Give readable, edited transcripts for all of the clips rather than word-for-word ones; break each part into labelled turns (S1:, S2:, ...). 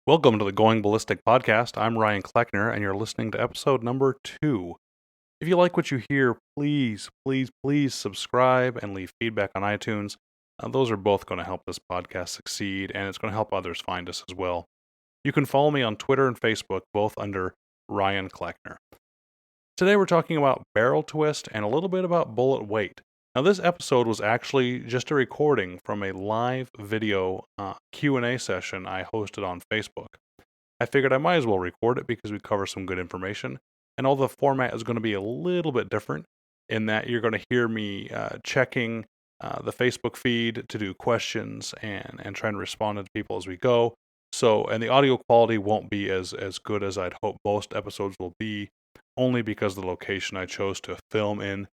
S1: Welcome to the Going Ballistic podcast. I'm Ryan Kleckner, and you're listening to episode number 2. If you like what you hear, please subscribe and leave feedback on iTunes. Those are both going to help this podcast succeed, and it's going to help others find us as well. You can follow me on Twitter and Facebook, both under Ryan Kleckner. Today we're talking about barrel twist and a little bit about bullet weight. Now, this episode was actually just a recording from a live video Q&A session I hosted on Facebook. I figured I might as well record it because we cover some good information, and although the format is going to be a little bit different in that you're going to hear me checking the Facebook feed to do questions and trying to respond to people as we go. So, and the audio quality won't be as good as I'd hope most episodes will be, only because of the location I chose to film in.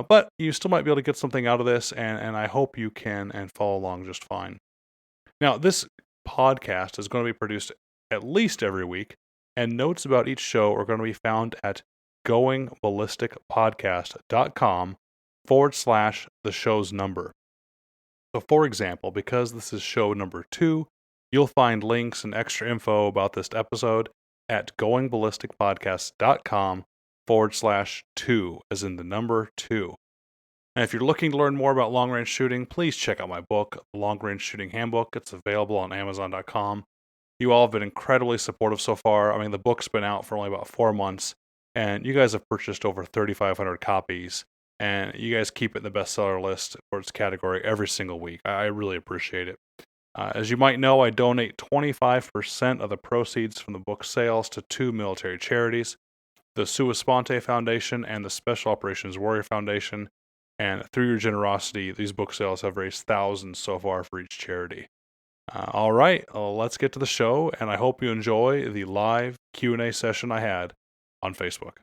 S1: But you still might be able to get something out of this, and I hope you can and follow along just fine. Now, this podcast is going to be produced at least every week, and notes about each show are going to be found at goingballisticpodcast.com/the show's number. So, for example, because this is show number 2, you'll find links and extra info about this episode at goingballisticpodcast.com/2, as in the number 2. And if you're looking to learn more about long range shooting, please check out my book, The Long Range Shooting Handbook. It's available on Amazon.com. You all have been incredibly supportive so far. I mean, the book's been out for only about 4 months, and you guys have purchased over 3,500 copies, and you guys keep it in the bestseller list for its category every single week. I really appreciate it. As you might know, I donate 25% of the proceeds from the book sales to 2 military charities, the Sua Sponte Foundation and the Special Operations Warrior Foundation. And through your generosity, these book sales have raised thousands so far for each charity. All right, let's get to the show, and I hope you enjoy the live Q&A session I had on Facebook.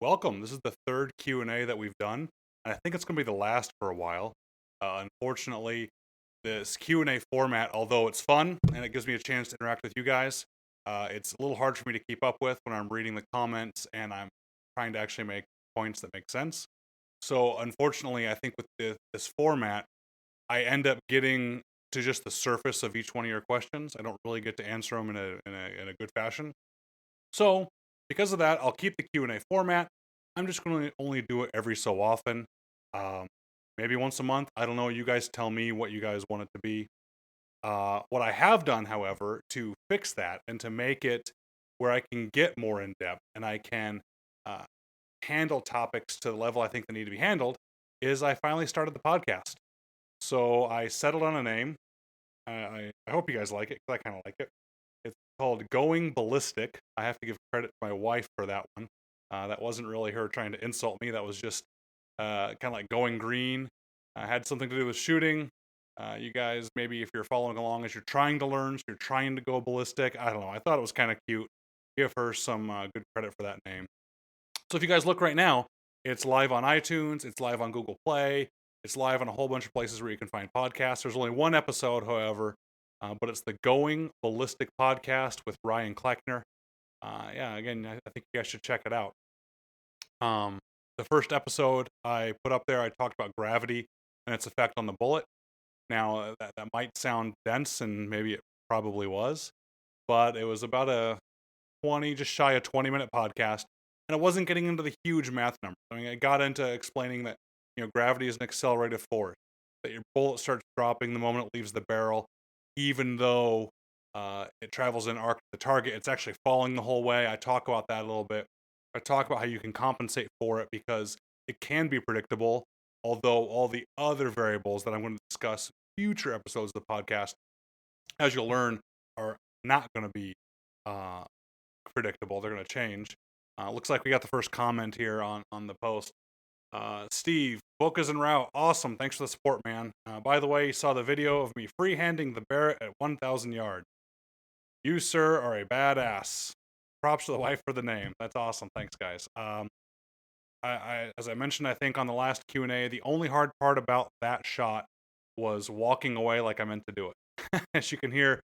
S1: Welcome. This is the third Q&A that we've done, and I think it's going to be the last for a while. Unfortunately, this Q&A format, although it's fun and it gives me a chance to interact with you guys, it's a little hard for me to keep up with when I'm reading the comments and I'm trying to actually make points that make sense. So unfortunately, I think with this format, I end up getting to just the surface of each one of your questions. I don't really get to answer them in a good fashion. So because of that, I'll keep the Q&A format. I'm just going to only do it every so often, maybe once a month. I don't know. You guys tell me what you guys want it to be. What I have done, however, to fix that and to make it where I can get more in depth and I can handle topics to the level I think they need to be handled, is I finally started the podcast. So I settled on a name. I hope you guys like it, because I kind of like it. It's called Going Ballistic. I have to give credit to my wife for that one. That wasn't really her trying to insult me. That was just kind of like going green. Had something to do with shooting. You guys, maybe if you're following along as you're trying to learn, so you're trying to go ballistic. I don't know. I thought it was kind of cute. Give her some good credit for that name. So if you guys look right now, it's live on iTunes, it's live on Google Play, it's live on a whole bunch of places where you can find podcasts. There's only one episode, however, but it's the Going Ballistic podcast with Ryan Kleckner. Again, I think you guys should check it out. The first episode I put up there, I talked about gravity and its effect on the bullet. Now, that might sound dense, and maybe it probably was, but it was about a just shy of 20-minute podcast, and it wasn't getting into the huge math numbers. I mean, it got into explaining that, gravity is an accelerated force, that your bullet starts dropping the moment it leaves the barrel, even though it travels in arc to the target. It's actually falling the whole way. I talk about that a little bit. I talk about how you can compensate for it because it can be predictable, although all the other variables that I'm going to discuss in future episodes of the podcast, as you'll learn, are not going to be predictable. They're going to change. Looks like we got the first comment here on the post. Steve, book is en route. Awesome. Thanks for the support, man. By the way, you saw the video of me freehanding the Barrett at 1,000 yards. You, sir, are a badass. Props to the wife for the name. That's awesome. Thanks, guys. As I mentioned, I think on the last Q&A, the only hard part about that shot was walking away like I meant to do it. As you can hear,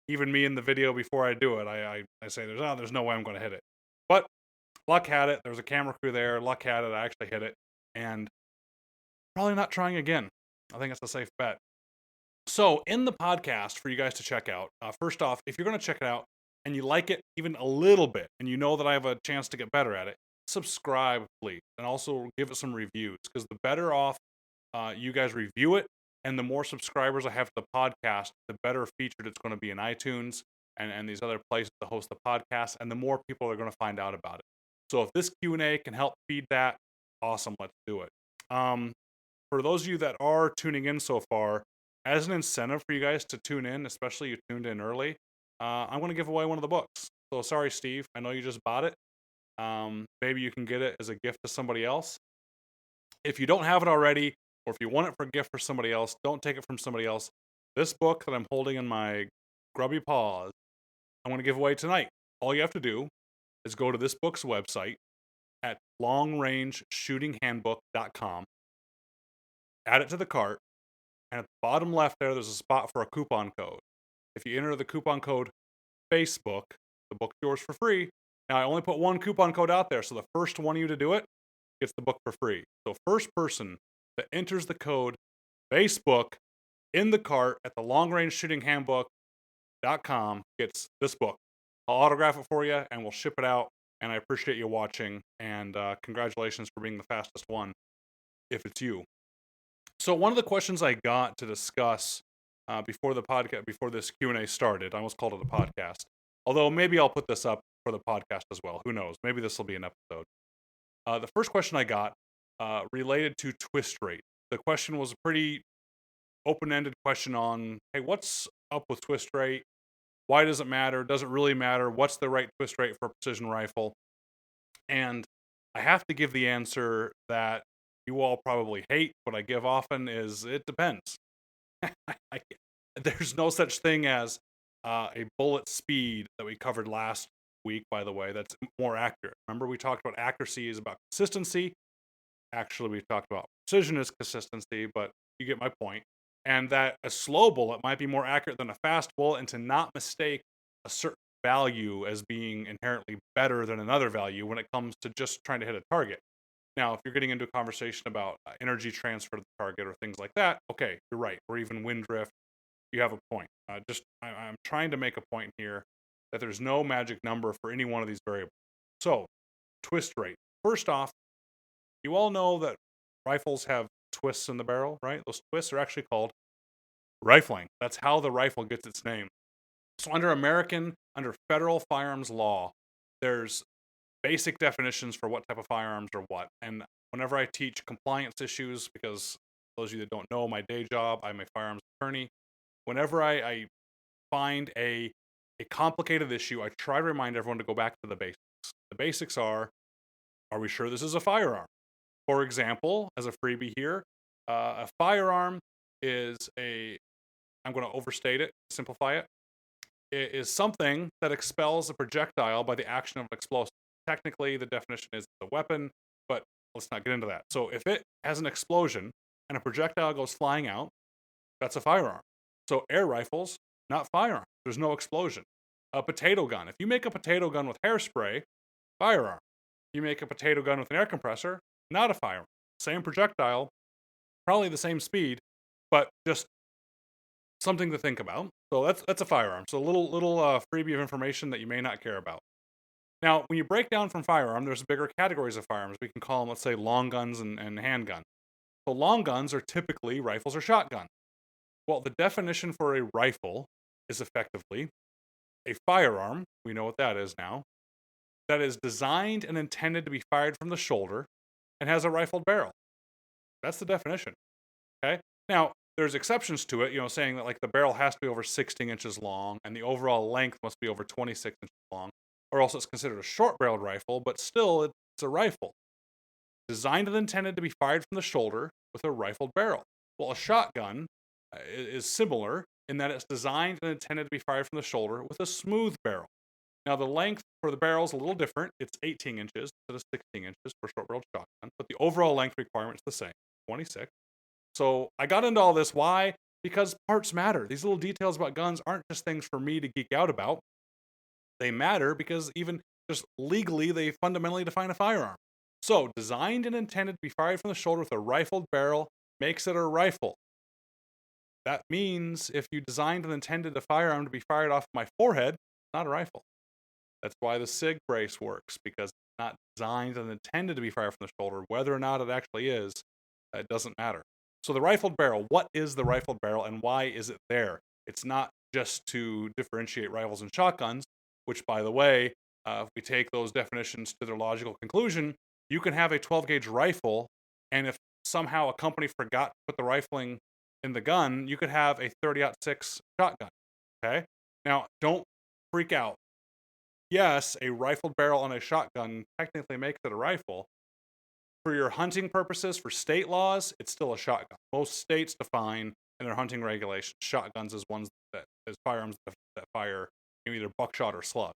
S1: even me in the video before I do it, I say there's no way I'm going to hit it. But luck had it. There was a camera crew there. Luck had it. I actually hit it. And probably not trying again. I think it's a safe bet. So, in the podcast for you guys to check out, first off, if you're going to check it out and you like it even a little bit, and you know that I have a chance to get better at it, subscribe, please, and also give it some reviews, because the better off you guys review it, and the more subscribers I have to the podcast, the better featured it's going to be in iTunes and these other places that host the podcast, and the more people are going to find out about it. So, if this Q&A can help feed that, awesome, let's do it. For those of you that are tuning in so far, as an incentive for you guys to tune in, especially you tuned in early, I'm going to give away one of the books. So sorry, Steve. I know you just bought it. Maybe you can get it as a gift to somebody else. If you don't have it already, or if you want it for a gift for somebody else, don't take it from somebody else. This book that I'm holding in my grubby paws, I'm going to give away tonight. All you have to do is go to this book's website at longrangeshootinghandbook.com, add it to the cart, and at the bottom left there's a spot for a coupon code. If you enter the coupon code Facebook, the book's yours for free. Now, I only put one coupon code out there, so the first one of you to do it gets the book for free. So first person that enters the code Facebook in the cart at the longrangeshootinghandbook.com gets this book. I'll autograph it for you, and we'll ship it out, and I appreciate you watching, and congratulations for being the fastest one, if it's you. So one of the questions I got to discuss before the podcast, before this Q&A started, I almost called it a podcast. Although maybe I'll put this up for the podcast as well. Who knows? Maybe this will be an episode. The first question I got related to twist rate. The question was a pretty open-ended question on, hey, what's up with twist rate? Why does it matter? Does it really matter? What's the right twist rate for a precision rifle? And I have to give the answer that you all probably hate, but I give often is it depends. There's no such thing as a bullet speed that we covered last week, by the way, that's more accurate. Remember, we talked about accuracy is about consistency. Actually, we talked about precision is consistency, but you get my point. And that a slow bullet might be more accurate than a fast bullet, and to not mistake a certain value as being inherently better than another value when it comes to just trying to hit a target. Now, if you're getting into a conversation about energy transfer to the target or things like that, okay, you're right. Or even wind drift, you have a point. I'm trying to make a point here that there's no magic number for any one of these variables. So, twist rate. First off, you all know that rifles have twists in the barrel, right? Those twists are actually called rifling. That's how the rifle gets its name. So under federal firearms law, there's basic definitions for what type of firearms are what. And whenever I teach compliance issues, because those of you that don't know my day job, I'm a firearms attorney. Whenever I find a complicated issue, I try to remind everyone to go back to the basics. The basics are we sure this is a firearm? For example, as a freebie here, a firearm is I'm going to overstate it, simplify it. It is something that expels a projectile by the action of an explosive. Technically, the definition is a weapon, but let's not get into that. So if it has an explosion and a projectile goes flying out, that's a firearm. So air rifles, not firearms. There's no explosion. A potato gun. If you make a potato gun with hairspray, firearm. You make a potato gun with an air compressor, not a firearm. Same projectile, probably the same speed, but just something to think about. So that's a firearm. So a little freebie of information that you may not care about. Now, when you break down from firearm, there's bigger categories of firearms. We can call them, let's say, long guns and handguns. So long guns are typically rifles or shotguns. Well, the definition for a rifle is effectively a firearm, we know what that is now, that is designed and intended to be fired from the shoulder and has a rifled barrel. That's the definition. Okay? Now, there's exceptions to it, saying that like the barrel has to be over 16 inches long and the overall length must be over 26 inches long, or else it's considered a short-barreled rifle, but still it's a rifle. Designed and intended to be fired from the shoulder with a rifled barrel. Well, a shotgun is similar in that it's designed and intended to be fired from the shoulder with a smooth barrel. Now, the length for the barrel is a little different. It's 18 inches instead of 16 inches for short-barreled shotgun, but the overall length requirement is the same, 26. So I got into all this. Why? Because parts matter. These little details about guns aren't just things for me to geek out about. They matter because even just legally, they fundamentally define a firearm. So, designed and intended to be fired from the shoulder with a rifled barrel makes it a rifle. that means if you designed and intended a firearm to be fired off my forehead, not a rifle. That's why the SIG brace works, because it's not designed and intended to be fired from the shoulder. Whether or not it actually is, it doesn't matter. So the rifled barrel, what is the rifled barrel and why is it there? It's not just to differentiate rifles and shotguns, which, by the way, if we take those definitions to their logical conclusion, you can have a 12-gauge rifle, and if somehow a company forgot to put the rifling in the gun, you could have a 30-06 shotgun, okay? Now, don't freak out. Yes, a rifled barrel on a shotgun technically makes it a rifle. For your hunting purposes, for state laws, it's still a shotgun. Most states define in their hunting regulations shotguns as ones that as firearms that fire either buckshot or slug.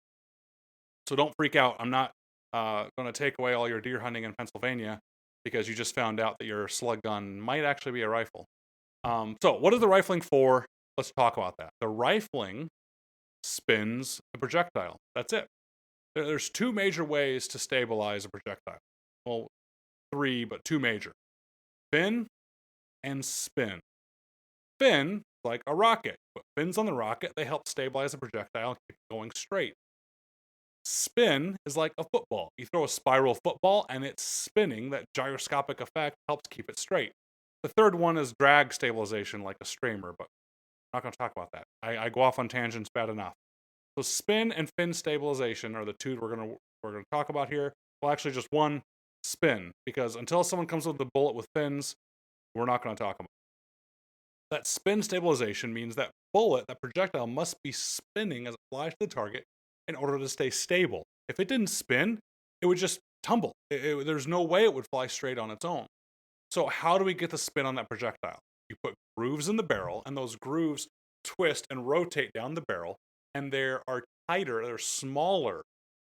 S1: So don't freak out. I'm not going to take away all your deer hunting in Pennsylvania because you just found out that your slug gun might actually be a rifle. So what is the rifling for? Let's talk about that. The rifling spins the projectile. That's it. There's two major ways to stabilize a projectile. Well, three, but two major. Fin and spin. Fin, like a rocket. Put fins on the rocket, they help stabilize the projectile and keep it going straight. Spin is like a football. You throw a spiral football and it's spinning. That gyroscopic effect helps keep it straight. The third one is drag stabilization, like a streamer, but I'm not going to talk about that. I go off on tangents bad enough. So spin and fin stabilization are the two we're going to talk about here. Well, actually, just one, spin, because until someone comes with a bullet with fins, we're not going to talk about it. That spin stabilization means that that projectile must be spinning as it flies to the target in order to stay stable. If it didn't spin, it would just tumble. There's no way it would fly straight on its own. So how do we get the spin on that projectile? You put grooves in the barrel, and those grooves twist and rotate down the barrel, and they are tighter, they're smaller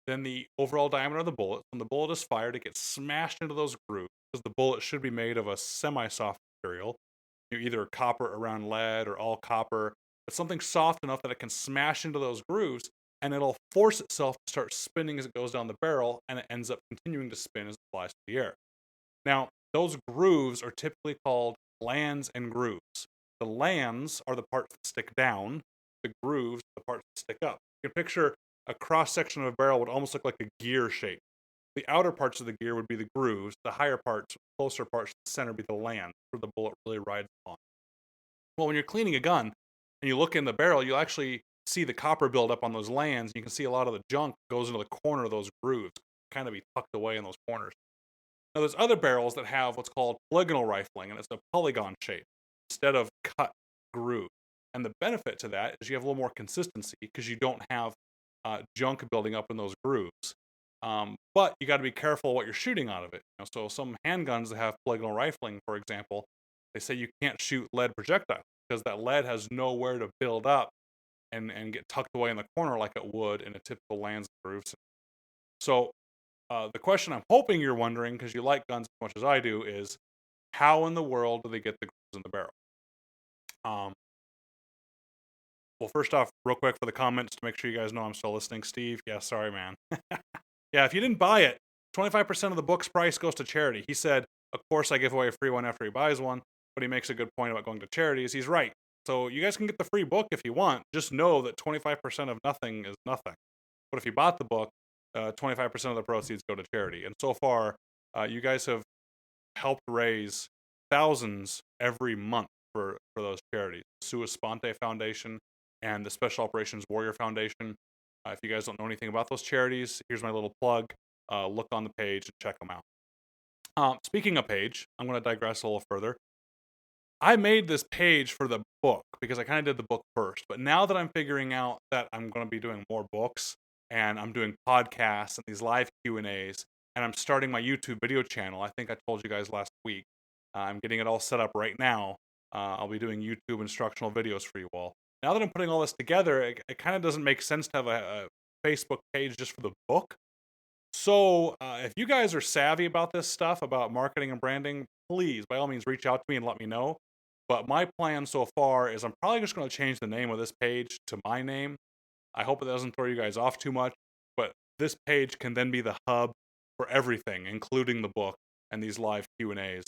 S1: than the overall diameter of the bullet. When the bullet is fired, it gets smashed into those grooves, because the bullet should be made of a semi-soft material, either copper around lead or all copper, but something soft enough that it can smash into those grooves, and it'll force itself to start spinning as it goes down the barrel, and it ends up continuing to spin as it flies through the air. Now, those grooves are typically called lands and grooves. The lands are the parts that stick down. The grooves are the parts that stick up. You can picture a cross-section of a barrel would almost look like a gear shape. The outer parts of the gear would be the grooves. The higher parts, closer parts to the center, would be the land, where the bullet really rides on. Well, when you're cleaning a gun and you look in the barrel, you'll actually see the copper build up on those lands. You can see a lot of the junk goes into the corner of those grooves, kind of be tucked away in those corners. Now, there's other barrels that have what's called polygonal rifling, and it's a polygon shape instead of cut groove. And the benefit to that is you have a little more consistency because you don't have junk building up in those grooves. But you got to be careful what you're shooting out of it. So some handguns that have polygonal rifling, for example, they say you can't shoot lead projectiles because that lead has nowhere to build up and get tucked away in the corner like it would in a typical lands grooves. So the question I'm hoping you're wondering, because you like guns as much as I do, is how in the world do they get the grooves in the barrel? Well, first off, real quick for the comments to make sure you guys know I'm still listening. Steve, yeah, sorry, man. Yeah, if you didn't buy it, 25% of the book's price goes to charity. He said, of course I give away a free one after he buys one, but he makes a good point about going to charities. He's right. So you guys can get the free book if you want. Just know that 25% of nothing is nothing. But if you bought the book, 25% of the proceeds go to charity. And so far, you guys have helped raise thousands every month for those charities. Sua Sponte Foundation and the Special Operations Warrior Foundation. If you guys don't know anything about those charities, here's my little plug. Look on the page and check them out. Speaking of page, I'm going to digress a little further. I made this page for the book because I kind of did the book first. But now that I'm figuring out that I'm going to be doing more books and I'm doing podcasts and these live Q&As and I'm starting my YouTube video channel, I think I told you guys last week, I'm getting it all set up right now. I'll be doing YouTube instructional videos for you all. Now that I'm putting all this together, it kind of doesn't make sense to have a Facebook page just for the book. So if you guys are savvy about this stuff, about marketing and branding, please, by all means, reach out to me and let me know. But my plan so far is I'm probably just going to change the name of this page to my name. I hope it doesn't throw you guys off too much. But this page can then be the hub for everything, including the book and these live Q&As.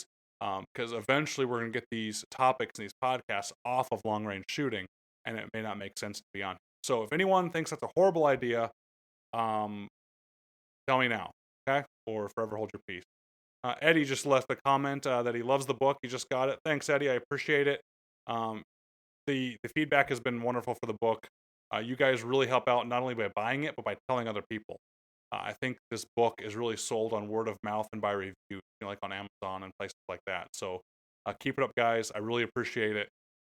S1: because eventually we're going to get these topics and these podcasts off of long range shooting, and it may not make sense to be on. So if anyone thinks that's a horrible idea, tell me now, okay? Or forever hold your peace. Eddie just left a comment that he loves the book. He just got it. Thanks, Eddie. I appreciate it. The feedback has been wonderful for the book. You guys really help out not only by buying it, but by telling other people. I think this book is really sold on word of mouth and by review, like on Amazon and places like that. So keep it up, guys. I really appreciate it.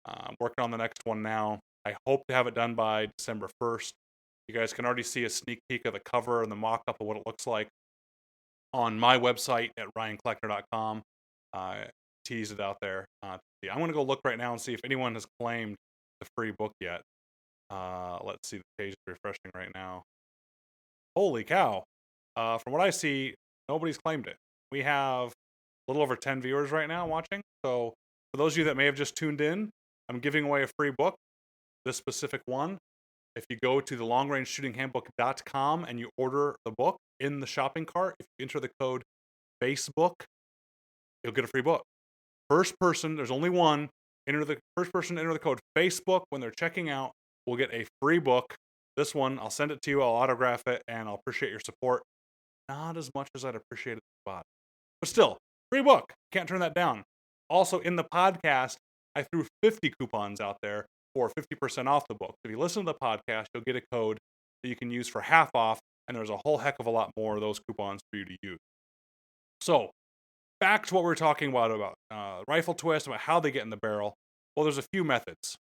S1: I'm working on the next one now. I hope to have it done by December 1st. You guys can already see a sneak peek of the cover and the mock-up of what it looks like on my website at ryankleckner.com. Tease it out there. I'm going to go look right now and see if anyone has claimed the free book yet. Let's see, the page is refreshing right now. Holy cow. From what I see, nobody's claimed it. We have a little over 10 viewers right now watching. So for those of you that may have just tuned in, I'm giving away a free book, this specific one. If you go to the longrangeshootinghandbook.com and you order the book in the shopping cart, if you enter the code Facebook, you'll get a free book. First person, there's only one, enter the code Facebook when they're checking out, will get a free book. This one, I'll send it to you, I'll autograph it, and I'll appreciate your support. Not as much as I'd appreciate it at the bottom. But still, free book. Can't turn that down. Also, in the podcast, I threw 50 coupons out there for 50% off the book. If you listen to the podcast, you'll get a code that you can use for half off, and there's a whole heck of a lot more of those coupons for you to use. So, back to what we were talking about rifle twist, about how they get in the barrel. Well, there's a few methods.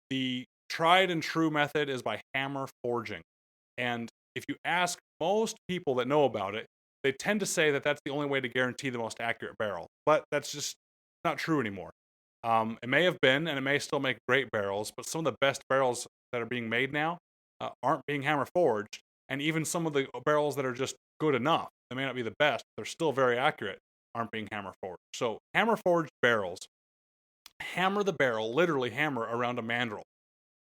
S1: The tried and true method is by hammer forging. And if you ask most people that know about it, they tend to say that that's the only way to guarantee the most accurate barrel. But that's just not true anymore. It may have been, and it may still make great barrels, but some of the best barrels that are being made now aren't being hammer forged. And even some of the barrels that are just good enough, they may not be the best, they're still very accurate, aren't being hammer forged. So hammer forged barrels hammer the barrel, literally hammer around a mandrel.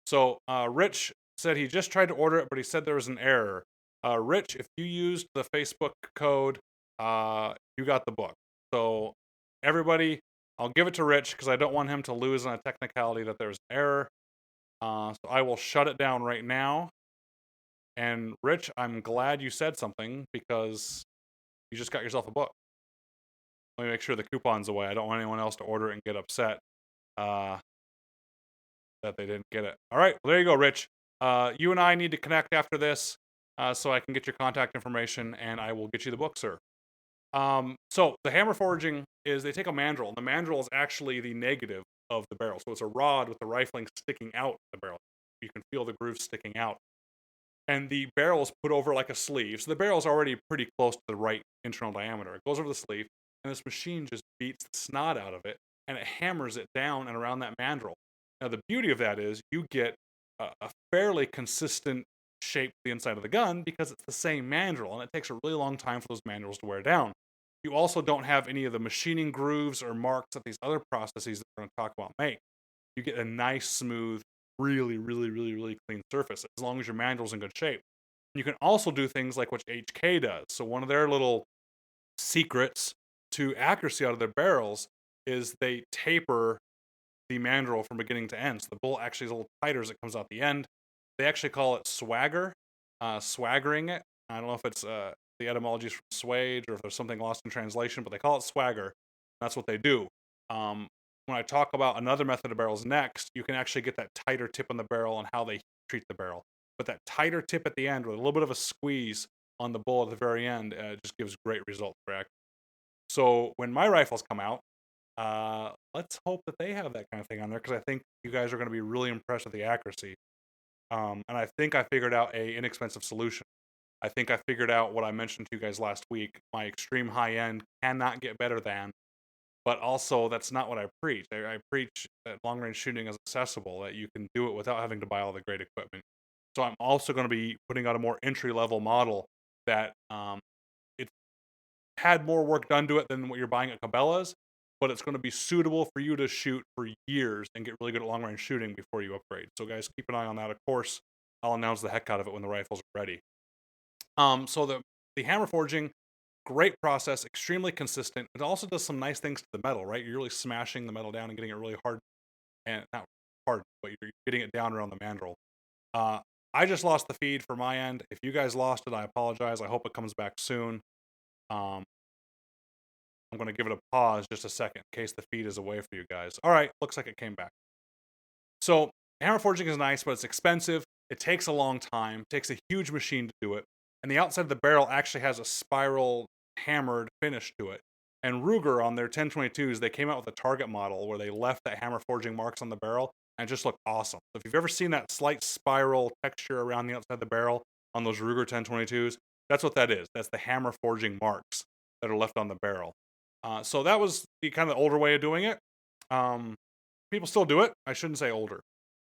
S1: So Rich said he just tried to order it, but he said there was an error. Rich, if you used the Facebook code, you got the book. So everybody, I'll give it to Rich because I don't want him to lose on a technicality that there's an error. So I will shut it down right now. And Rich, I'm glad you said something because you just got yourself a book. Let me make sure the coupon's away. I don't want anyone else to order it and get upset that they didn't get it. All right, well, there you go, Rich. You and I need to connect after this so I can get your contact information and I will get you the book, sir. So the hammer forging is they take a mandrel, and the mandrel is actually the negative of the barrel. So it's a rod with the rifling sticking out the barrel. You can feel the groove sticking out. And the barrel is put over like a sleeve. So the barrel is already pretty close to the right internal diameter. It goes over the sleeve, and this machine just beats the snot out of it, and it hammers it down and around that mandrel. Now, the beauty of that is you get a fairly consistent shape to the inside of the gun because it's the same mandrel, and it takes a really long time for those mandrels to wear down. You also don't have any of the machining grooves or marks that these other processes that we're going to talk about make. You get a nice, smooth, really, really, really, really clean surface as long as your mandrel's in good shape. You can also do things like what HK does. So one of their little secrets to accuracy out of their barrels is they taper the mandrel from beginning to end. So the bullet actually is a little tighter as it comes out the end. They actually call it swagger, swaggering it. I don't know if it's the etymology is from swage or if there's something lost in translation, but they call it swagger. That's what they do. When I talk about another method of barrels next, you can actually get that tighter tip on the barrel and how they treat the barrel. But that tighter tip at the end with a little bit of a squeeze on the bullet at the very end just gives great results, correct? So when my rifles come out, let's hope that they have that kind of thing on there because I think you guys are going to be really impressed with the accuracy. And I think I figured out a inexpensive solution. I think I figured out what I mentioned to you guys last week. My extreme high end cannot get better than, but also that's not what I preach. I preach that long range shooting is accessible, that you can do it without having to buy all the great equipment. So I'm also going to be putting out a more entry level model that it had more work done to it than what you're buying at Cabela's, but it's going to be suitable for you to shoot for years and get really good at long range shooting before you upgrade. So guys, keep an eye on that. Of course, I'll announce the heck out of it when the rifles are ready. So the hammer forging, Great process, extremely consistent. It also does some nice things to the metal, right? You're really smashing the metal down and getting it really hard, and not hard, but you're getting it down around the mandrel. Uh, I just lost the feed for my end. If you guys lost it, I apologize. I hope it comes back soon. Um, I'm going to give it a pause just a second in case the feed is away for you guys. All right, looks like it came back. So hammer forging is nice, but it's expensive. It takes a long time. It takes a huge machine to do it. And the outside of the barrel actually has a spiral hammered finish to it. And Ruger on their 1022s, they came out with a target model where they left that hammer forging marks on the barrel and it just looked awesome. So if you've ever seen that slight spiral texture around the outside of the barrel on those Ruger 1022s, that's what that is. That's the hammer forging marks that are left on the barrel. So that was the kind of older way of doing it. People still do it. I shouldn't say older.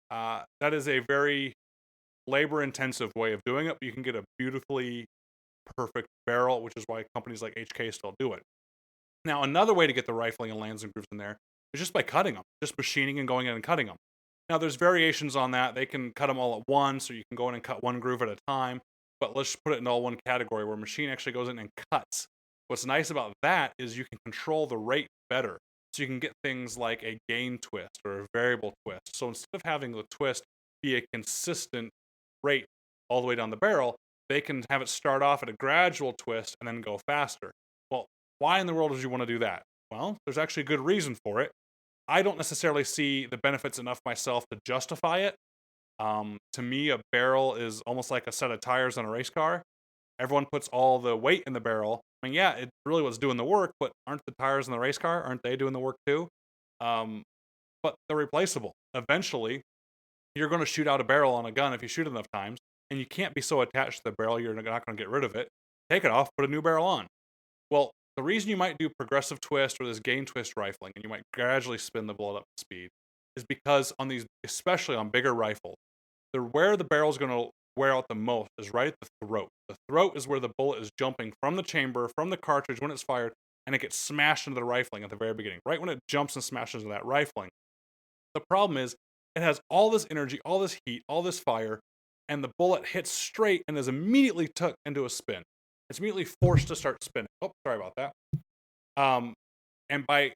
S1: That is a very labor-intensive way of doing it, but you can get a beautifully perfect barrel, which is why companies like HK still do it. Now, another way to get the rifling and lands and grooves in there is just by cutting them, just machining and going in and cutting them. Now, there's variations on that. They can cut them all at once, or you can go in and cut one groove at a time. But let's just put it in all one category where machine actually goes in and cuts. What's nice about that is you can control the rate better. So you can get things like a gain twist or a variable twist. So instead of having the twist be a consistent rate all the way down the barrel, they can have it start off at a gradual twist and then go faster. Well, why in the world would you want to do that? Well, there's actually a good reason for it. I don't necessarily see the benefits enough myself to justify it. To me, a barrel is almost like a set of tires on a race car. Everyone puts all the weight in the barrel. I mean, yeah, it really was doing the work, but aren't the tires in the race car? Aren't they doing the work too? But they're replaceable. Eventually, you're going to shoot out a barrel on a gun if you shoot enough times, and you can't be so attached to the barrel you're not going to get rid of it. Take it off, put a new barrel on. Well, the reason you might do progressive twist or this gain twist rifling, and you might gradually spin the bullet up to speed, is because on these, especially on bigger rifles, where the barrel is going to wear out the most is right at the throat. The throat is where the bullet is jumping from the chamber, from the cartridge when it's fired, and it gets smashed into the rifling at the very beginning, right when it jumps and smashes into that rifling. The problem is, it has all this energy, all this heat, all this fire, and the bullet hits straight and is immediately took into a spin. It's immediately forced to start spinning. Oh, sorry about that. And by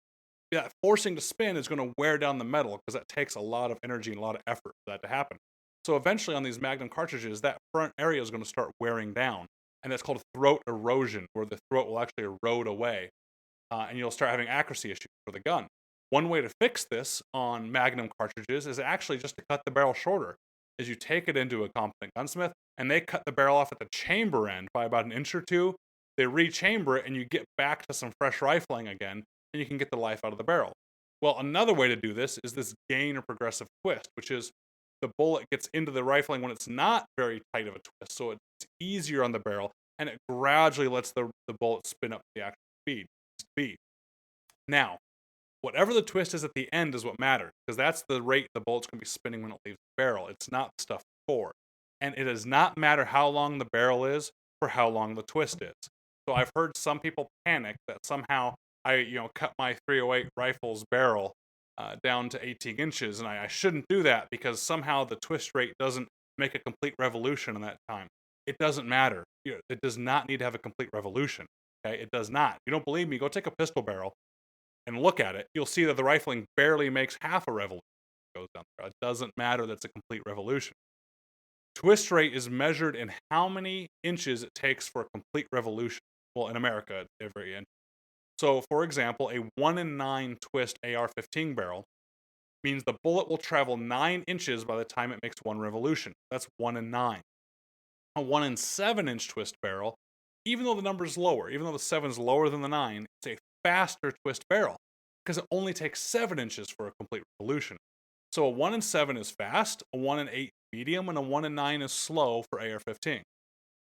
S1: that forcing to spin is going to wear down the metal because that takes a lot of energy and a lot of effort for that to happen. So eventually on these Magnum cartridges, that front area is going to start wearing down. And that's called throat erosion, where the throat will actually erode away. And you'll start having accuracy issues for the gun. One way to fix this on Magnum cartridges is actually just to cut the barrel shorter. Is you take it into a competent gunsmith, and they cut the barrel off at the chamber end by about an inch or two. They rechamber it, and you get back to some fresh rifling again, and you can get the life out of the barrel. Well, another way to do this is this gain or progressive twist, which is the bullet gets into the rifling when it's not very tight of a twist, so it's easier on the barrel, and it gradually lets the bullet spin up to the actual speed. Now, whatever the twist is at the end is what matters, because that's the rate the bullet's going to be spinning when it leaves the barrel. It's not the stuff before. And it does not matter how long the barrel is for how long the twist is. So I've heard some people panic that somehow I cut my .308 rifle's barrel down to 18 inches, and I shouldn't do that because somehow the twist rate doesn't make a complete revolution in that time. It doesn't matter. It does not need to have a complete revolution. Okay, it does not. If you don't believe me, go take a pistol barrel and look at it. You'll see that the rifling barely makes half a revolution. It goes down there. It doesn't matter that's a complete revolution. Twist rate is measured in how many inches it takes for a complete revolution. Well, in America, every inch. So, for example, a 1 in 9 twist AR-15 barrel means the bullet will travel 9 inches by the time it makes one revolution. That's 1 in 9. A 1 in 7 inch twist barrel, even though the number is lower, even though the 7 is lower than the 9, it's a faster twist barrel because it only takes 7 inches for a complete revolution. So a 1 in 7 is fast, a 1 in 8 medium, and a 1 in 9 is slow for AR-15.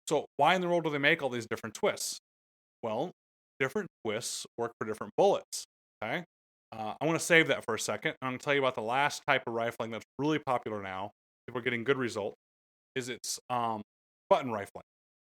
S1: So why in the world do they make all these different twists? Well, different twists work for different bullets. Okay, I want to save that for a second. I'm going to tell you about the last type of rifling that's really popular now. People are getting good results. It's button rifling.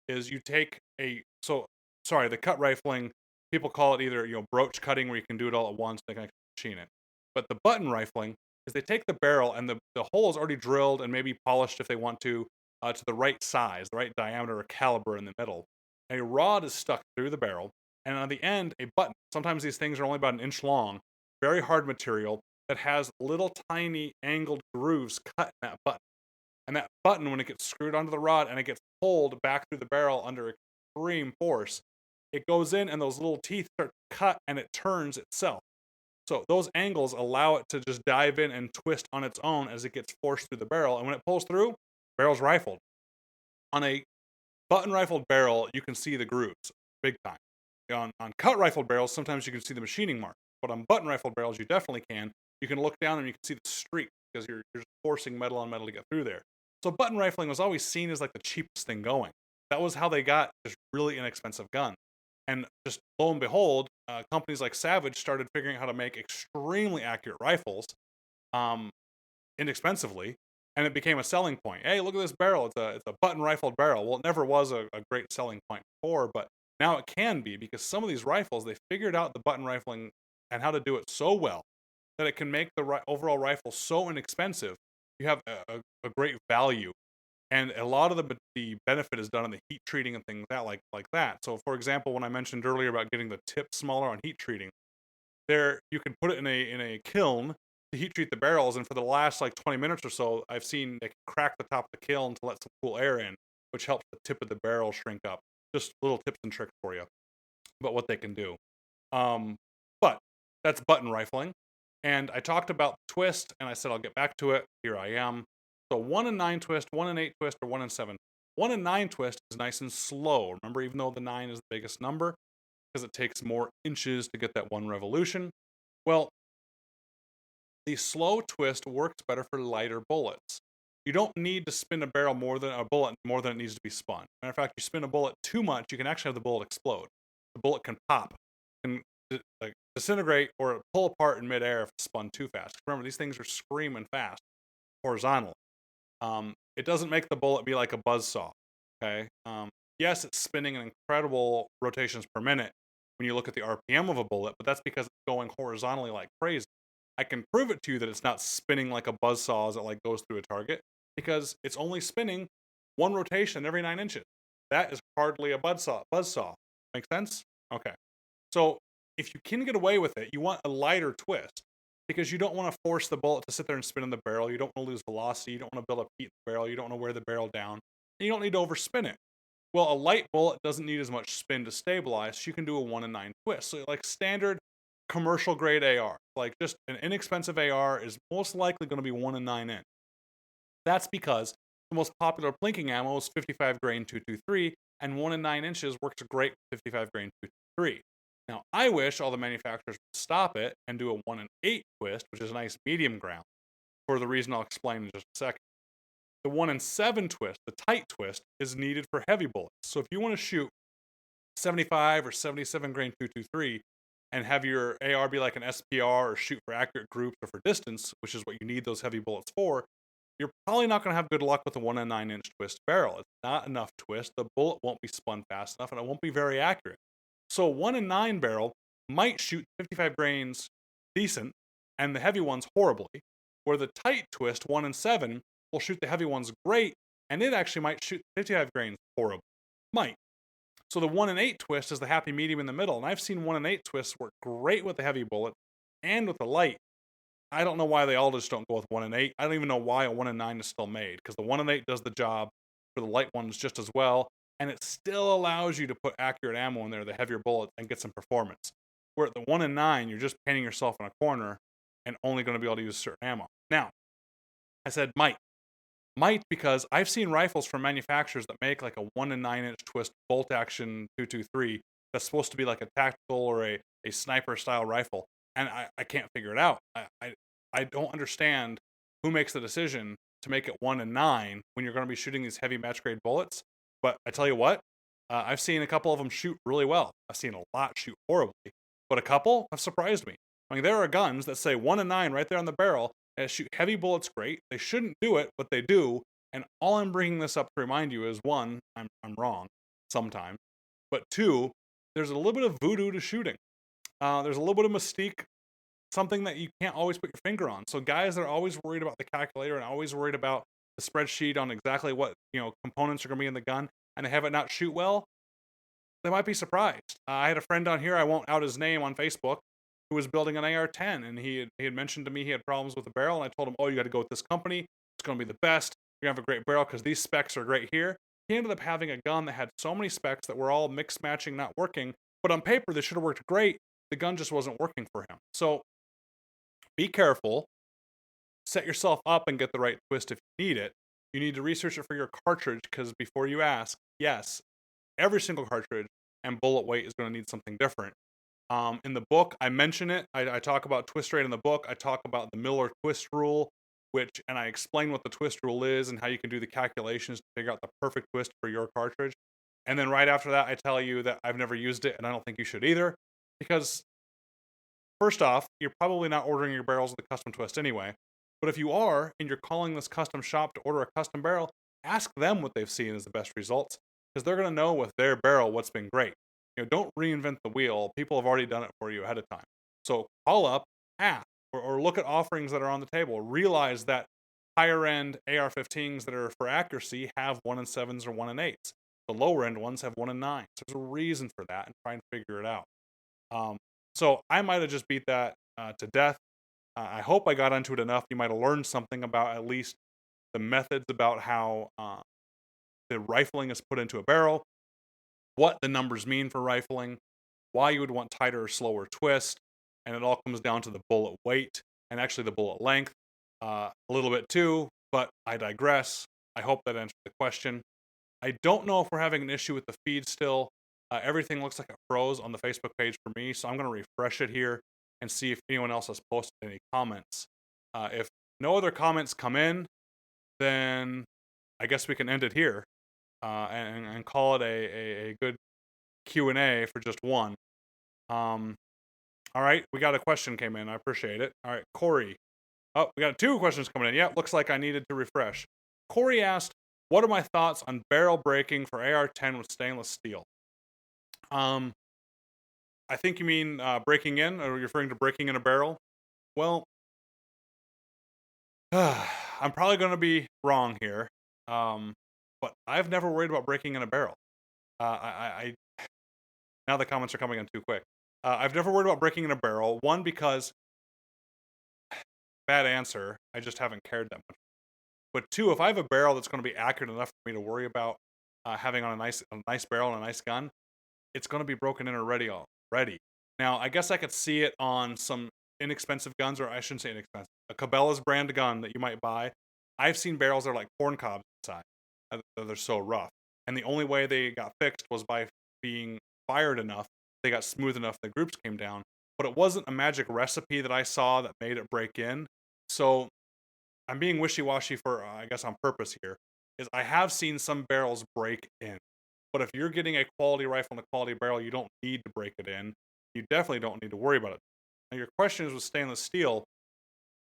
S1: Is you take the cut rifling. People call it either broach cutting, where you can do it all at once. They can machine it. But the button rifling is they take the barrel and the hole is already drilled and maybe polished if they want to the right size, the right diameter or caliber in the middle. a rod is stuck through the barrel, and on the end, a button. Sometimes these things are only about an inch long, very hard material that has little tiny angled grooves cut in that button. And that button, when it gets screwed onto the rod and it gets pulled back through the barrel under extreme force, it goes in and those little teeth start to cut and it turns itself. So those angles allow it to just dive in and twist on its own as it gets forced through the barrel. And when it pulls through, barrel's rifled. On a button rifled barrel, you can see the grooves big time. On cut rifled barrels, sometimes you can see the machining mark. But on button rifled barrels, you definitely can. You can look down and you can see the streak because you're just forcing metal on metal to get through there. So button rifling was always seen as like the cheapest thing going. That was how they got just really inexpensive guns. And just lo and behold, companies like Savage started figuring out how to make extremely accurate rifles um, inexpensively, and it became a selling point. Hey, look at this barrel. It's a button rifled barrel. Well, it never was a great selling point before, but now it can be because some of these rifles, they figured out the button rifling and how to do it so well that it can make the overall rifle so inexpensive. You have a great value, and a lot of the benefit is done on the heat treating and things like that. So, for example, when I mentioned earlier about getting the tip smaller on heat treating, there you can put it in a kiln to heat treat the barrels, and for the last like 20 minutes or so, I've seen they crack the top of the kiln to let some cool air in, which helps the tip of the barrel shrink up. Just little tips and tricks for you about what they can do. But that's button rifling. And I talked about twist, and I said I'll get back to it. Here I am. So 1 and 9 twist, 1 and 8 twist, or 1 and 7. 1 and 9 twist is nice and slow. Remember, even though the 9 is the biggest number, because it takes more inches to get that one revolution. Well, the slow twist works better for lighter bullets. You don't need to spin a barrel more than it needs to be spun. Matter of fact, you spin a bullet too much, you can actually have the bullet explode. The bullet can pop, can like disintegrate or pull apart in midair if it's spun too fast. Remember, these things are screaming fast horizontally. It doesn't make the bullet be like a buzzsaw. Okay. Yes, it's spinning an incredible rotations per minute when you look at the RPM of a bullet, but that's because it's going horizontally like crazy. I can prove it to you that it's not spinning like a buzzsaw as it like goes through a target because it's only spinning one rotation every 9 inches. That is hardly a buzzsaw. Make sense? Okay. So if you can get away with it, you want a lighter twist because you don't want to force the bullet to sit there and spin in the barrel. You don't want to lose velocity. You don't want to build up heat in the barrel. You don't want to wear the barrel down. And you don't need to overspin it. Well, a light bullet doesn't need as much spin to stabilize. So you can do a 1 and 9 twist. So like standard commercial grade AR, like just an inexpensive AR is most likely going to be 1 and 9 inch. That's because the most popular blinking ammo is 55 grain 223, and 1 and 9 inches works great with 55 grain 223. Now, I wish all the manufacturers would stop it and do a 1 and 8 twist, which is a nice medium ground, for the reason I'll explain in just a second. The 1 and 7 twist, the tight twist, is needed for heavy bullets. So if you want to shoot 75 or 77 grain 223 and have your AR be like an SPR or shoot for accurate groups or for distance, which is what you need those heavy bullets for, you're probably not going to have good luck with a 1 and 9 inch twist barrel. It's not enough twist. The bullet won't be spun fast enough and it won't be very accurate. So a 1 and 9 barrel might shoot 55 grains decent and the heavy ones horribly, where the tight twist 1 and 7 will shoot the heavy ones great and it actually might shoot 55 grains horribly. Might. So the 1 and 8 twist is the happy medium in the middle, and I've seen 1 and 8 twists work great with the heavy bullet and with the light. I don't know why they all just don't go with 1 and 8. I don't even know why a 1 and 9 is still made, because the 1 and 8 does the job for the light ones just as well, and it still allows you to put accurate ammo in there, the heavier bullets, and get some performance. Where at the 1 and 9, you're just painting yourself in a corner and only going to be able to use certain ammo. Now, I said might. Might because I've seen rifles from manufacturers that make like a 1 and 9 inch twist bolt action 223 that's supposed to be like a tactical or a sniper style rifle, and I can't figure it out. I don't understand who makes the decision to make it 1 and 9 when you're going to be shooting these heavy match grade bullets. But I tell you what, I've seen a couple of them shoot really well. I've seen a lot shoot horribly, but a couple have surprised me. I mean, there are guns that say 1 and 9 right there on the barrel and shoot heavy bullets great. They shouldn't do it, but they do. And all I'm bringing this up to remind you is, one, I'm wrong sometimes, but two, there's a little bit of voodoo to shooting. There's a little bit of mystique, something that you can't always put your finger on. So guys that are always worried about the calculator and always worried about the spreadsheet on exactly what components are going to be in the gun, and they have it not shoot well, they might be surprised. I had a friend on here, I won't out his name on Facebook, who was building an AR-10, and he had mentioned to me he had problems with the barrel, and I told him, oh, you got to go with this company. It's going to be the best. You're going to have a great barrel because these specs are great here. He ended up having a gun that had so many specs that were all mixed matching, not working. But on paper, they should have worked great. The gun just wasn't working for him. So be careful. Set yourself up and get the right twist if you need it. You need to research it for your cartridge because before you ask, yes, every single cartridge and bullet weight is going to need something different. In the book, I mention it. I talk about twist rate in the book. I talk about the Miller twist rule, and I explain what the twist rule is and how you can do the calculations to figure out the perfect twist for your cartridge. And then right after that, I tell you that I've never used it and I don't think you should either. Because first off, you're probably not ordering your barrels with a custom twist anyway. But if you are, and you're calling this custom shop to order a custom barrel, ask them what they've seen as the best results, because they're going to know with their barrel what's been great. Don't reinvent the wheel. People have already done it for you ahead of time. So call up, ask, or look at offerings that are on the table. Realize that higher end AR-15s that are for accuracy have 1-in-7s or 1-in-8s. The lower end ones have 1-in-9s. There's a reason for that, and try and figure it out. So I might have just beat that to death. I hope I got into it enough. You might have learned something about at least the methods about how the rifling is put into a barrel, what the numbers mean for rifling, why you would want tighter or slower twist, and it all comes down to the bullet weight and actually the bullet length a little bit too, but I digress. I hope that answered the question. I don't know if we're having an issue with the feed still. Everything looks like it froze on the Facebook page for me, so I'm going to refresh it here and see if anyone else has posted any comments. If no other comments come in, then I guess we can end it here and call it a good Q&A for just one. All right, we got a question came in. I appreciate it. All right, Corey. Oh, we got 2 questions coming in. Yeah, looks like I needed to refresh. Corey asked, what are my thoughts on barrel breaking for AR-10 with stainless steel? I think you mean breaking in, or you're referring to breaking in a barrel? Well, I'm probably going to be wrong here, but I've never worried about breaking in a barrel. Now the comments are coming in too quick. I've never worried about breaking in a barrel. One, because bad answer, I just haven't cared that much. But 2, if I have a barrel that's going to be accurate enough for me to worry about having on a nice barrel and a nice gun, it's going to be broken in already. Now, I guess I could see it on some inexpensive guns, or I shouldn't say inexpensive. A Cabela's brand gun that you might buy. I've seen barrels that are like corn cobs inside. They're so rough. And the only way they got fixed was by being fired enough. They got smooth enough, the groups came down. But it wasn't a magic recipe that I saw that made it break in. So I'm being wishy-washy for, I guess, on purpose here. Is I have seen some barrels break in. But if you're getting a quality rifle and a quality barrel, you don't need to break it in. You definitely don't need to worry about it. Now, your question is with stainless steel,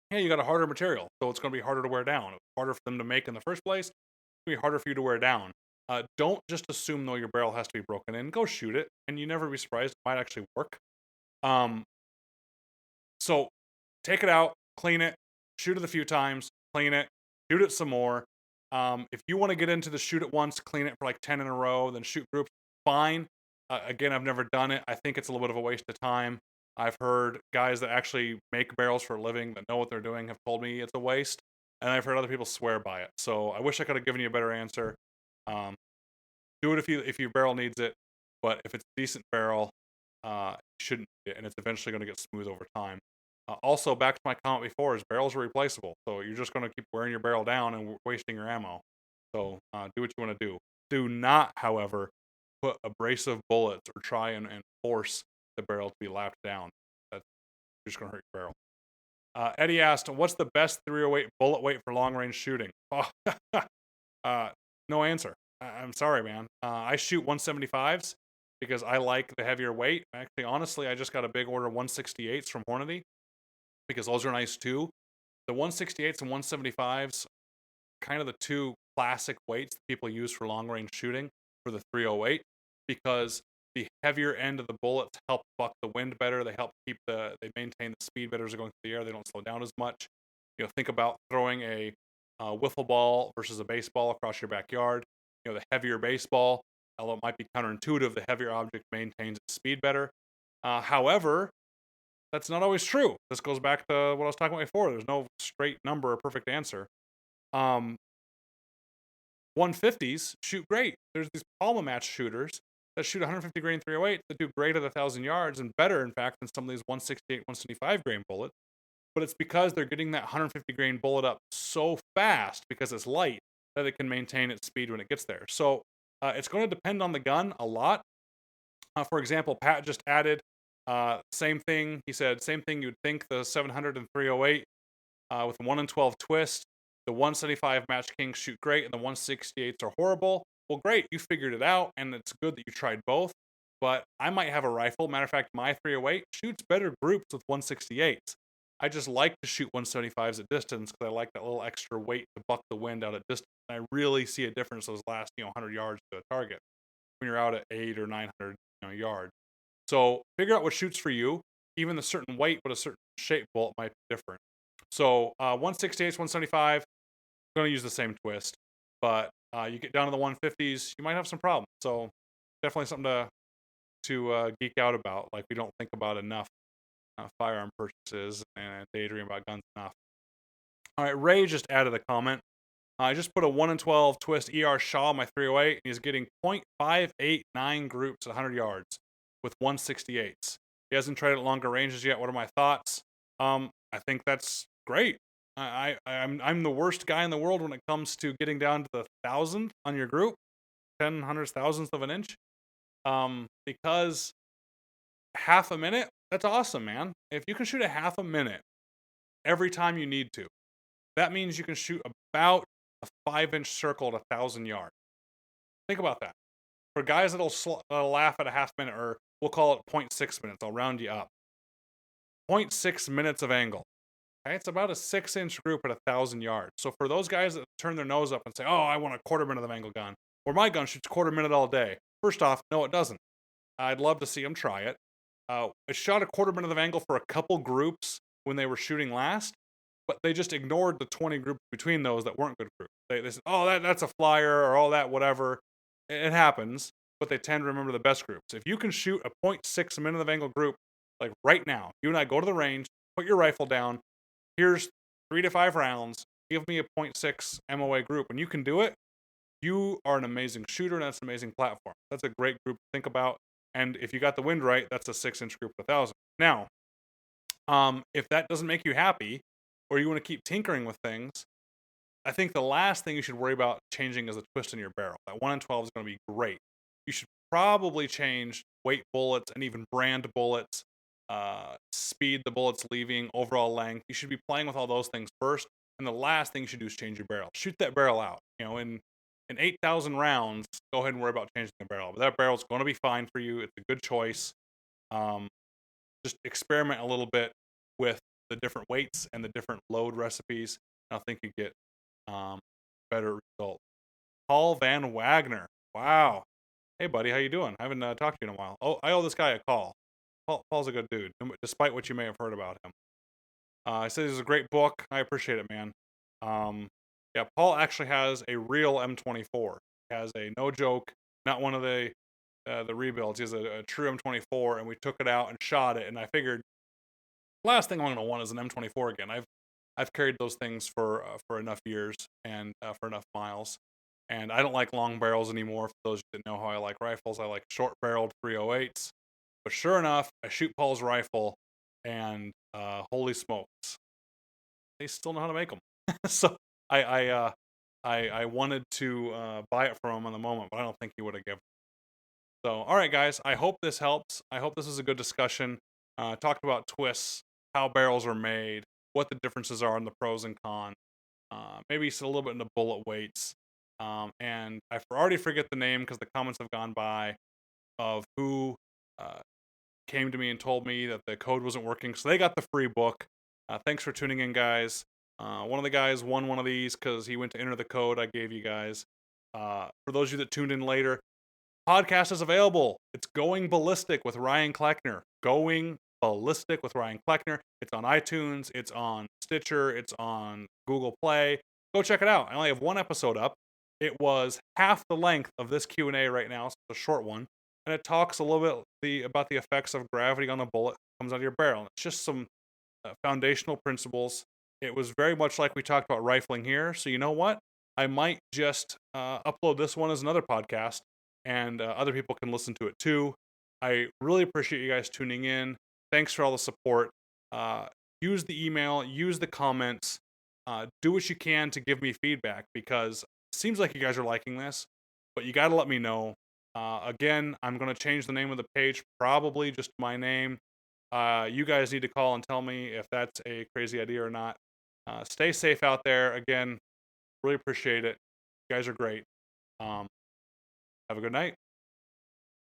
S1: yeah, you got a harder material, so it's going to be harder to wear down. It's harder for them to make in the first place. It's going to be harder for you to wear down. Don't just assume, though, your barrel has to be broken in. Go shoot it, and you never be surprised. It might actually work. So take it out, clean it, shoot it a few times, clean it, shoot it some more. If you want to get into the shoot it once, clean it for like 10 in a row, then shoot groups, fine. Again, I've never done it. I think it's a little bit of a waste of time. I've heard guys that actually make barrels for a living that know what they're doing have told me it's a waste. And I've heard other people swear by it. So I wish I could have given you a better answer. Do it if your barrel needs it. But if it's a decent barrel, you shouldn't need it. And it's eventually going to get smooth over time. Also, back to my comment before, is barrels are replaceable. So you're just going to keep wearing your barrel down and wasting your ammo. So do what you want to do. Do not, however, put abrasive bullets or try and force the barrel to be lapped down. That's just going to hurt your barrel. Eddie asked, what's the best 308 bullet weight for long-range shooting? No answer. I'm sorry, man. I shoot 175s because I like the heavier weight. Actually, honestly, I just got a big order of 168s from Hornady because those are nice too. The 168s and 175s, kind of the 2 classic weights that people use for long-range shooting for the 308, because the heavier end of the bullets help buck the wind better. They help they maintain the speed better as they're going through the air. They don't slow down as much. Think about throwing a wiffle ball versus a baseball across your backyard. The heavier baseball although it might be counterintuitive, the heavier object maintains its speed better. However, that's not always true. This goes back to what I was talking about before. There's no straight number or perfect answer. 150s shoot great. There's these Palma match shooters that shoot 150 grain 308 that do great at 1,000 yards and better, in fact, than some of these 168, 175 grain bullets. But it's because they're getting that 150 grain bullet up so fast because it's light that it can maintain its speed when it gets there. So it's going to depend on the gun a lot. For example, Pat just added same thing. He said same thing you'd think, the 700 and 308 with 1 in 12 twist. The 175 Match Kings shoot great, and the 168s are horrible. Well, great, you figured it out, and it's good that you tried both. But I might have a rifle. Matter of fact, my 308 shoots better groups with 168s. I just like to shoot 175s at distance because I like that little extra weight to buck the wind out at distance. And I really see a difference those last 100 yards to a target when you're out at 800 or 900 yards. So figure out what shoots for you. Even the certain weight but a certain shape bullet might be different. So 168s, 175, going to use the same twist. But you get down to the 150s, you might have some problems. So definitely something to geek out about. Like we don't think about enough firearm purchases and daydream about guns enough. All right, Ray just added a comment. I just put a 1 in 12 twist ER Shaw on my 308, and he's getting .589 groups at 100 yards with 168s. He hasn't tried it at longer ranges yet. What are my thoughts? I think that's great. I'm the worst guy in the world when it comes to getting down to the 1,000th on your group, 10 hundredths, thousandth of an inch, because half a minute, that's awesome, man. If you can shoot a half a minute every time you need to, that means you can shoot about a 5-inch circle at 1,000 yards. Think about that. For guys that'll laugh at a half minute, or we'll call it 0.6 minutes, I'll round you up. 0.6 minutes of angle. Okay, it's about a 6-inch group at 1,000 yards. So for those guys that turn their nose up and say, "Oh, I want a quarter minute of angle gun," or "My gun shoots quarter minute all day." First off, no, it doesn't. I'd love to see them try it. It shot a quarter minute of angle for a couple groups when they were shooting last, but they just ignored the 20 groups between those that weren't good groups. They said, "Oh, that's a flyer," or all that, whatever. It happens, but they tend to remember the best groups. If you can shoot a 0.6 minute of angle group, like right now, you and I go to the range, put your rifle down, here's 3 to 5 rounds, give me a 0.6 MOA group, and you can do it, you are an amazing shooter, and that's an amazing platform. That's a great group to think about. And if you got the wind right, that's a 6-inch group of 1,000. Now, if that doesn't make you happy, or you want to keep tinkering with things, I think the last thing you should worry about changing is a twist in your barrel. That 1 in 12 is going to be great. You should probably change weight bullets and even brand bullets, speed the bullets leaving, overall length. You should be playing with all those things first. And the last thing you should do is change your barrel. Shoot that barrel out. In 8,000 rounds, go ahead and worry about changing the barrel. But that barrel's going to be fine for you. It's a good choice. Just experiment a little bit with the different weights and the different load recipes. I think you get better results. Paul Van Wagner. Wow. Hey, buddy, how you doing? I haven't talked to you in a while. Oh, I owe this guy a call. Paul's a good dude, despite what you may have heard about him. He says it's a great book. I appreciate it, man. Yeah, Paul actually has a real M24. He has a, no joke, not one of the rebuilds. He has a true M24, and we took it out and shot it. And I figured, last thing I'm gonna want is an M24 again. I've carried those things for enough years and for enough miles, and I don't like long barrels anymore. For those that know how I like rifles, I like short-barreled 308s. But sure enough, I shoot Paul's rifle, and holy smokes, they still know how to make them. So I wanted to buy it from him on the moment, but I don't think he would have given. So, all right, guys, I hope this helps. I hope this is a good discussion. Talked about twists, how barrels are made, what the differences are in the pros and cons. Maybe a little bit into bullet weights. And I already forget the name because the comments have gone by of who came to me and told me that the code wasn't working. So they got the free book. Thanks for tuning in, guys. One of the guys won one of these because he went to enter the code I gave you guys. For those of you that tuned in later, podcast is available. It's Going Ballistic with Ryan Kleckner. Going Ballistic with Ryan Kleckner. It's on iTunes. It's on Stitcher. It's on Google Play. Go check it out. I only have one episode up. It was half the length of this Q&A right now, so it's a short one, and it talks a little bit about the effects of gravity on the bullet that comes out of your barrel. It's just some foundational principles. It was very much like we talked about rifling here, so you know what? I might just upload this one as another podcast, and other people can listen to it too. I really appreciate you guys tuning in. Thanks for all the support. Use the email, use the comments, do what you can to give me feedback, because it seems like you guys are liking this, but you got to let me know. Again, I'm going to change the name of the page, probably just my name. You guys need to call and tell me if that's a crazy idea or not. Stay safe out there. Again, really appreciate it. You guys are great. Have a good night.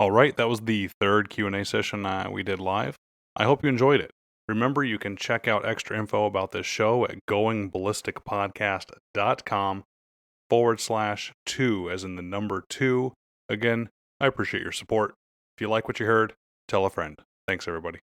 S1: All right, that was the third Q&A session we did live. I hope you enjoyed it. Remember, you can check out extra info about this show at goingballisticpodcast.com/2, as in the number 2. Again, I appreciate your support. If you like what you heard, tell a friend. Thanks, everybody.